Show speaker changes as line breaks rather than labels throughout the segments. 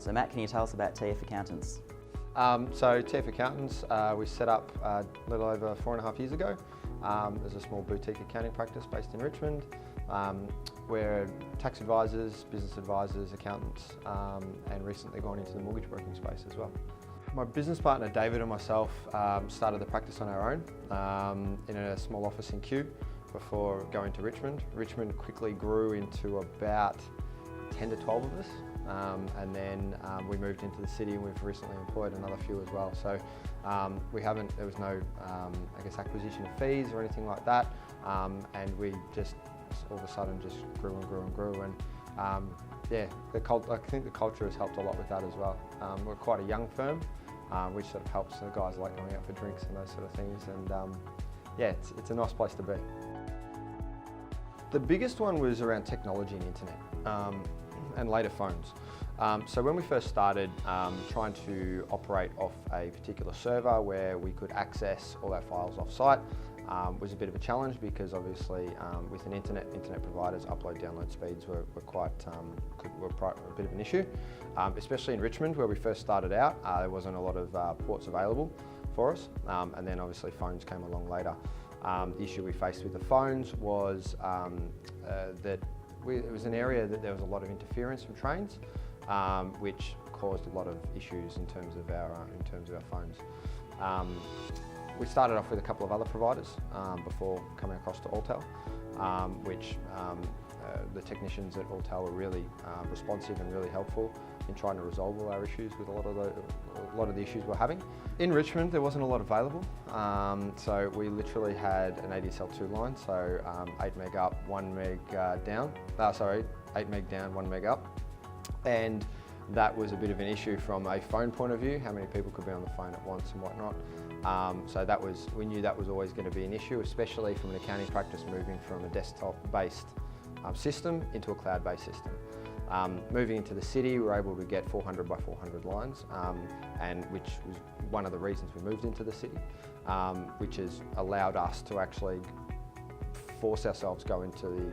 So Matt, can you tell us about TF Accountants?
So TF Accountants, we set up a little over 4.5 years ago. There's a small boutique accounting practice based in Richmond. We're tax advisors, business advisors, accountants, and recently gone into the mortgage broking space as well. My business partner David and myself started the practice on our own in a small office in Kew before going to Richmond. Richmond quickly grew into about 10 to 12 of us. And then we moved into the city, and we've recently employed another few as well. So there was no, acquisition of fees or anything like that. And we just all of a sudden just grew and grew and grew. And I think the culture has helped a lot with that as well. We're quite a young firm, which sort of helps the guys like going out for drinks and those sort of things. And it's a nice place to be. The biggest one was around technology and internet. And later phones. So when we first started trying to operate off a particular server where we could access all our files off-site was a bit of a challenge, because obviously with internet providers, upload download speeds were a bit of an issue, especially in Richmond where we first started out. There wasn't a lot of ports available for us, and then obviously phones came along later. The issue we faced with the phones was that it was an area that there was a lot of interference from trains, which caused a lot of issues in terms of our phones. We started off with a couple of other providers before coming across to Alltel, which the technicians at Alltel were really responsive and really helpful in trying to resolve all our issues with a lot of the issues we're having. In Richmond, there wasn't a lot available, so we literally had an ADSL2 line, so 8 meg up, 1 meg down. 8 meg down, 1 meg up, and that was a bit of an issue from a phone point of view, how many people could be on the phone at once and whatnot. So we knew that was always going to be an issue, especially from an accounting practice moving from a desktop-based system into a cloud-based system. Moving into the city, we were able to get 400 by 400 lines, and which was one of the reasons we moved into the city, which has allowed us to actually force ourselves go into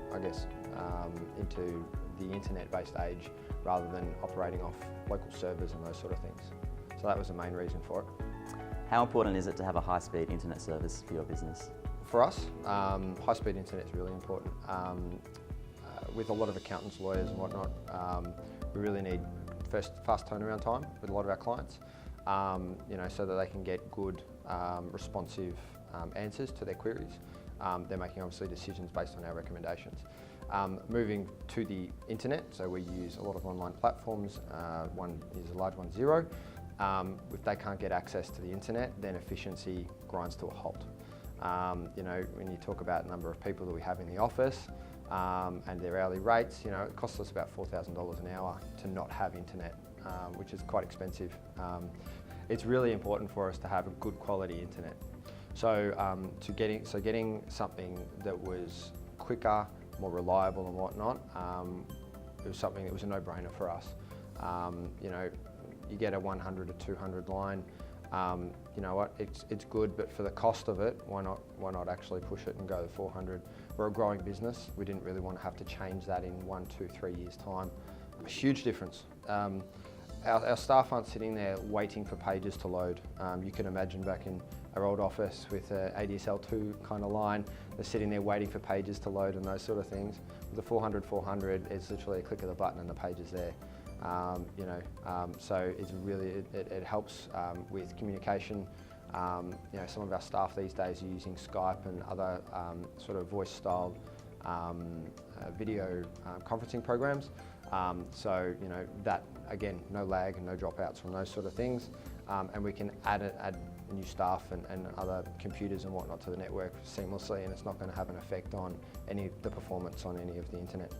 the internet-based age rather than operating off local servers and those sort of things. So that was the main reason for it.
How important is it to have a high-speed internet service for your business?
For us, high-speed internet is really important. With a lot of accountants, lawyers and whatnot, we really need fast turnaround time with a lot of our clients, so that they can get good, responsive answers to their queries. They're making obviously decisions based on our recommendations. Moving to the internet, so we use a lot of online platforms. One is a large one, Xero. If they can't get access to the internet, then efficiency grinds to a halt. When you talk about the number of people that we have in the office and their hourly rates, it costs us about $4,000 an hour to not have internet, which is quite expensive. It's really important for us to have a good quality internet. So getting something that was quicker, more reliable and whatnot, it was something that was a no-brainer for us. You get a 100 to 200 line, you know what, it's good, but for the cost of it, why not actually push it and go to 400? We're a growing business. We didn't really want to have to change that in 1, 2, 3 years' time. A huge difference. Our staff aren't sitting there waiting for pages to load. You can imagine back in our old office with an ADSL2 kind of line, they're sitting there waiting for pages to load and those sort of things. With the 400, it's literally a click of the button and the page is there. So it's really, it helps with communication. Some of our staff these days are using Skype and other sort of voice-styled video conferencing programs. So that, again, no lag and no dropouts from those sort of things. And we can add new staff and other computers and whatnot to the network seamlessly, and it's not going to have an effect on the performance on any of the internet.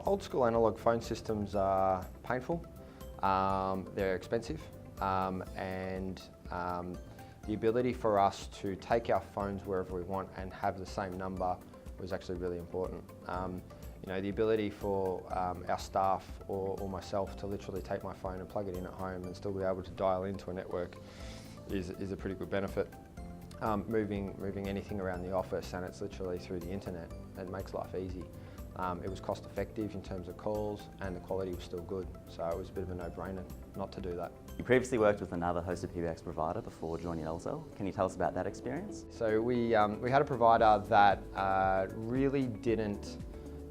Old school analog phone systems are painful, they're expensive, and the ability for us to take our phones wherever we want and have the same number was actually really important. The ability for our staff or myself to literally take my phone and plug it in at home and still be able to dial into a network is a pretty good benefit. Moving anything around the office and it's literally through the internet, it makes life easy. It was cost effective in terms of calls, and the quality was still good. So it was a bit of a no-brainer not to do that.
You previously worked with another hosted PBX provider before joining Alltel. Can you tell us about that experience?
So we had a provider that really didn't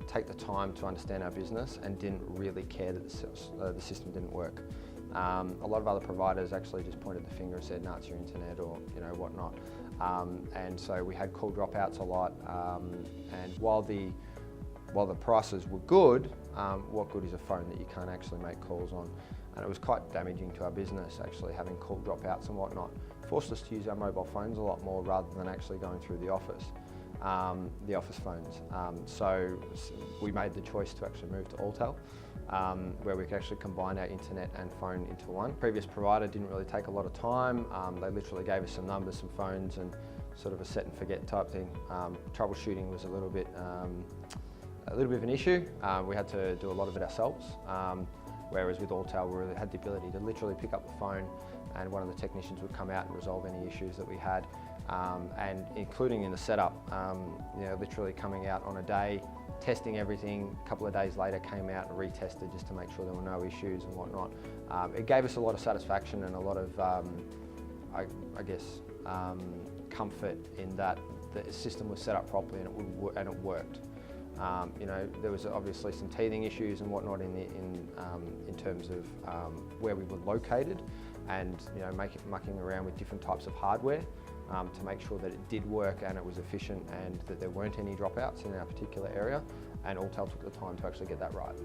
take the time to understand our business and didn't really care that the system didn't work. A lot of other providers actually just pointed the finger and said, "No, it's your internet," or whatnot. And so we had call dropouts a lot. And while the prices were good, what good is a phone that you can't actually make calls on? And it was quite damaging to our business, actually, having call dropouts and whatnot. Forced us to use our mobile phones a lot more rather than actually going through the office phones. So we made the choice to actually move to Alltel, where we could actually combine our internet and phone into one. Previous provider didn't really take a lot of time. They literally gave us some numbers, some phones, and sort of a set and forget type thing. Troubleshooting was a little bit of an issue. We had to do a lot of it ourselves. Whereas with Alltel, we had the ability to literally pick up the phone and one of the technicians would come out and resolve any issues that we had. And including in the setup, literally coming out on a day, testing everything, a couple of days later came out and retested just to make sure there were no issues and whatnot. It gave us a lot of satisfaction and a lot of, comfort in that the system was set up properly and it worked. There was obviously some teething issues and whatnot in terms of where we were located, and mucking around with different types of hardware to make sure that it did work and it was efficient and that there weren't any dropouts in our particular area. And Alltel took the time to actually get that right.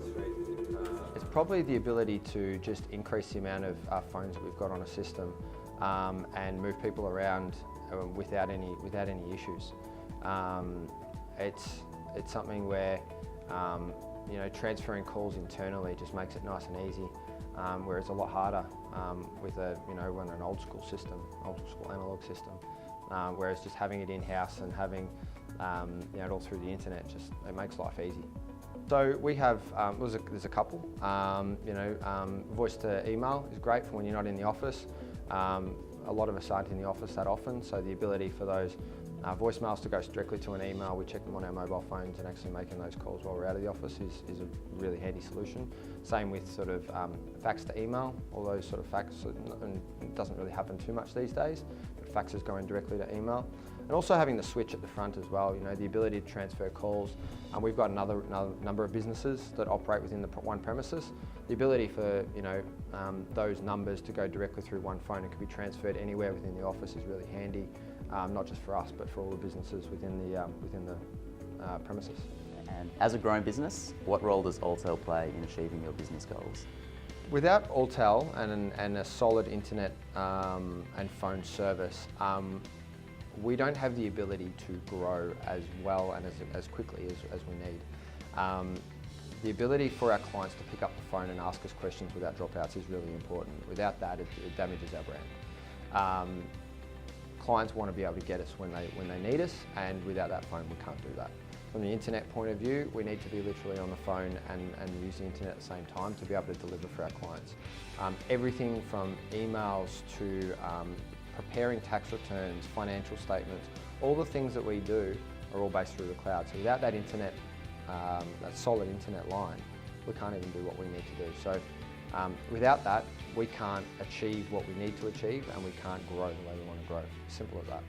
It's probably the ability to just increase the amount of phones that we've got on a system and move people around without any issues. It's something where transferring calls internally just makes it nice and easy, where it's a lot harder with an old school analog system. Whereas just having it in-house and having it all through the internet, it makes life easy. So we have, there's a couple. Voice to email is great for when you're not in the office. A lot of us aren't in the office that often, so the ability for those voicemails to go directly to an email, we check them on our mobile phones, and actually making those calls while we're out of the office is a really handy solution. Same with sort of fax to email, all those sort of fax, and it doesn't really happen too much these days, but faxes going directly to email. And also having the switch at the front as well, the ability to transfer calls. We've got another number of businesses that operate within the one premises. The ability for those numbers to go directly through one phone and can be transferred anywhere within the office is really handy. Not just for us, but for all the businesses within the premises.
And as a growing business, what role does Alltel play in achieving your business goals?
Without Alltel and a solid internet and phone service, we don't have the ability to grow as well and as quickly as we need. The ability for our clients to pick up the phone and ask us questions without dropouts is really important. Without that, it damages our brand. Clients want to be able to get us when they need us, and without that phone we can't do that. From the internet point of view, we need to be literally on the phone and use the internet at the same time to be able to deliver for our clients. Everything from emails to preparing tax returns, financial statements, all the things that we do are all based through the cloud. So without that internet, that solid internet line, we can't even do what we need to do. So without that, we can't achieve what we need to achieve, and we can't grow the way we want to grow. Simple as that.